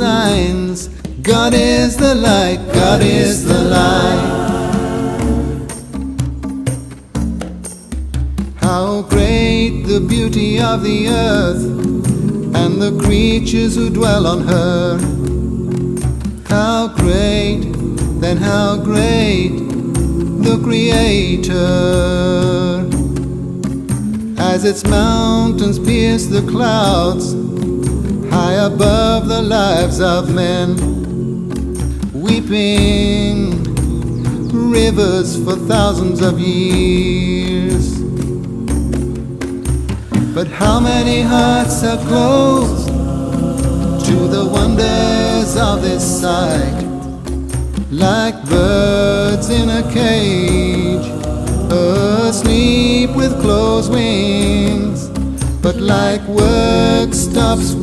signs. God is the light, God is the light. How great the beauty of the earth and the creatures who dwell on her. How great, then how great the Creator. As its mountains pierce the clouds, high above the lives of men, weeping rivers for thousands of years. But how many hearts are closed to the wonders of this sight, like birds in a cage, asleep with closed wings, but like work stops